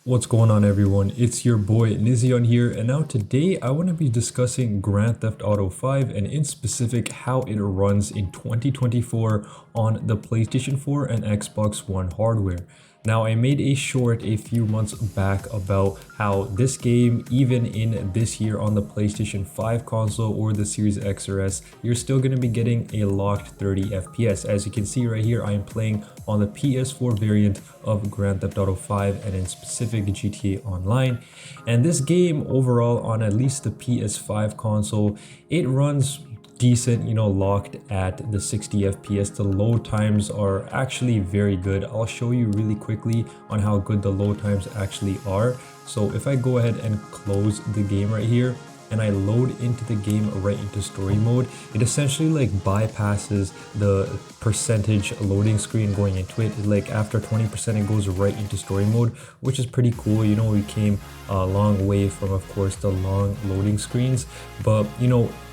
What's going on, everyone? It's your boy Nizion here, and now today I want to be discussing Grand Theft Auto 5 and in specific how it runs in 2024 on the PlayStation 4 and Xbox One hardware. Now, I made a short a few months back about how this game, even in this year on the PlayStation 5 console or the Series X or S, you're still going to be getting a locked 30 FPS. As you can see right here, I am playing on the PS4 variant of Grand Theft Auto 5 and in specific GTA Online. And this game overall on at least the PS5 console, it runs decent, locked at the 60 FPS. The load times are actually very good. I'll show you really quickly on how good the load times actually are. So if I go ahead and close the game right here and I load into the game right into story mode, it essentially like bypasses the percentage loading screen going into it. Like after 20% it goes right into story mode, which is pretty cool. We came a long way from, of course, the long loading screens, but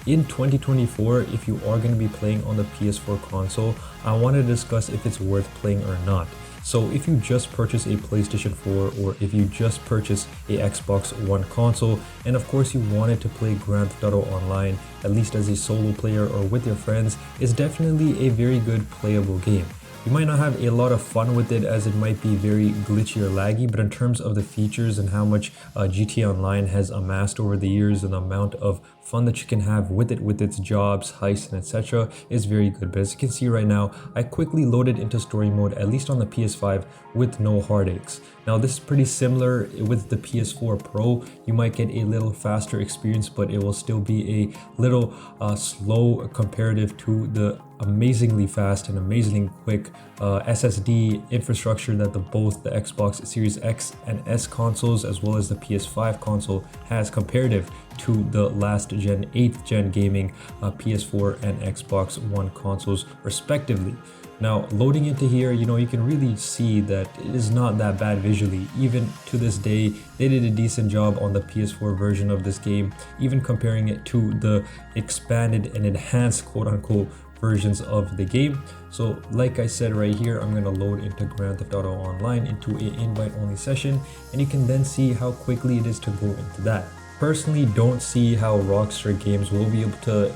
in 2024, if you are going to be playing on the PS4 console, I want to discuss if it's worth playing or not. So if you just purchase a PlayStation 4 or if you just purchase a Xbox One console, and of course you wanted to play Grand Theft Auto Online, at least as a solo player or with your friends, it's definitely a very good playable game. You might not have a lot of fun with it as it might be very glitchy or laggy, but in terms of the features and how much GTA Online has amassed over the years and the amount of fun that you can have with it, with its jobs, heists, and etc. is very good. But as you can see right now, I quickly loaded into story mode, at least on the PS5, with no heartaches. Now this is pretty similar with the PS4 Pro. You might get a little faster experience, but it will still be a little slow comparative to the amazingly fast and amazingly quick SSD infrastructure that both the Xbox Series X and S consoles as well as the PS5 console has comparative to the last gen 8th gen gaming PS4 and Xbox One consoles respectively. Now loading into here, you can really see that it is not that bad visually. Even to this day, they did a decent job on the PS4 version of this game, even comparing it to the expanded and enhanced quote-unquote versions of the game. So like I said right here, I'm going to load into Grand Theft Auto Online into an invite only session, and you can then see how quickly it is to go into that. Personally, don't see how Rockstar Games will be able to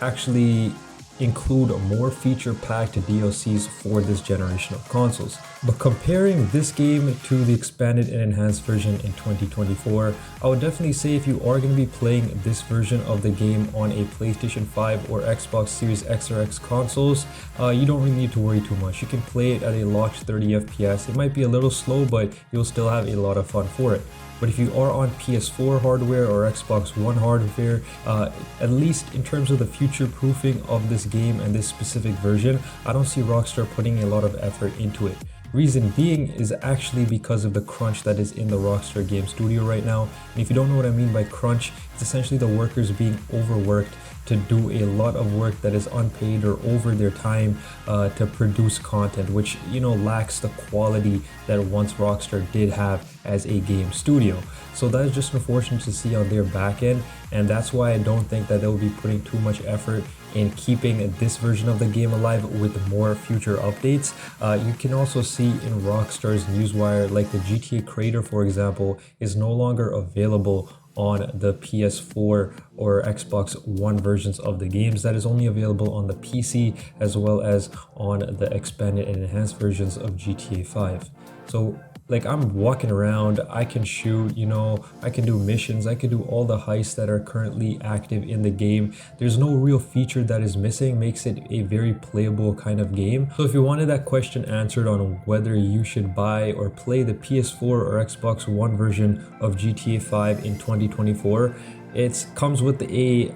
actually include more feature-packed DLCs for this generation of consoles. But comparing this game to the expanded and enhanced version in 2024, I would definitely say if you are going to be playing this version of the game on a PlayStation 5 or Xbox Series X or X consoles, you don't really need to worry too much. You can play it at a locked 30 FPS. It might be a little slow, but you'll still have a lot of fun for it. But if you are on PS4 hardware or Xbox One hardware, at least in terms of the future proofing of this game and this specific version, I don't see Rockstar putting a lot of effort into it. Reason being is actually because of the crunch that is in the Rockstar Game Studio right now. And if you don't know what I mean by crunch, it's essentially the workers being overworked to do a lot of work that is unpaid or over their time to produce content, which lacks the quality that once Rockstar did have as a game studio. So that is just unfortunate to see on their back end, and that's why I don't think that they'll be putting too much effort in keeping this version of the game alive with more future updates. You can also see in Rockstar's newswire, like the GTA creator, for example, is no longer available on the PS4 or Xbox One versions of the games. That is only available on the PC as well as on the expanded and enhanced versions of GTA 5. So like I'm walking around, I can shoot, I can do missions, I can do all the heists that are currently active in the game. There's no real feature that is missing, makes it a very playable kind of game. So if you wanted that question answered on whether you should buy or play the PS4 or Xbox One version of GTA 5 in 2024, it comes with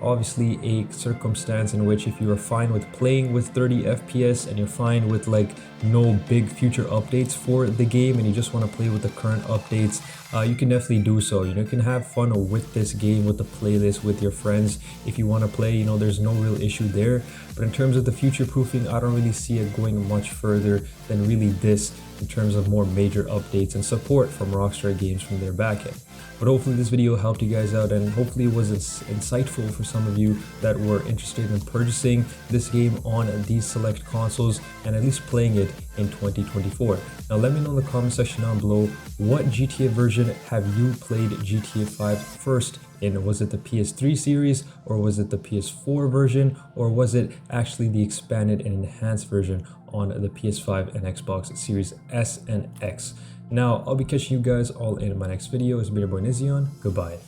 obviously a circumstance in which if you are fine with playing with 30 FPS and you're fine with like no big future updates for the game and you just want to play with the current updates, you can definitely do so. You can have fun with this game, with the playlist, with your friends. If you want to play, there's no real issue there. But in terms of the future proofing, I don't really see it going much further than really this in terms of more major updates and support from Rockstar Games from their backend. But hopefully this video helped you guys out, and hopefully it was insightful for some of you that were interested in purchasing this game on these select consoles and at least playing it in 2024. Now let me know in the comment section down below, what GTA version have you played GTA 5 first in? Was it the PS3 series, or was it the PS4 version, or was it actually the expanded and enhanced version on the PS5 and Xbox Series S and X? Now, I'll be catching you guys all in my next video. It's been your boy Nizion. Goodbye.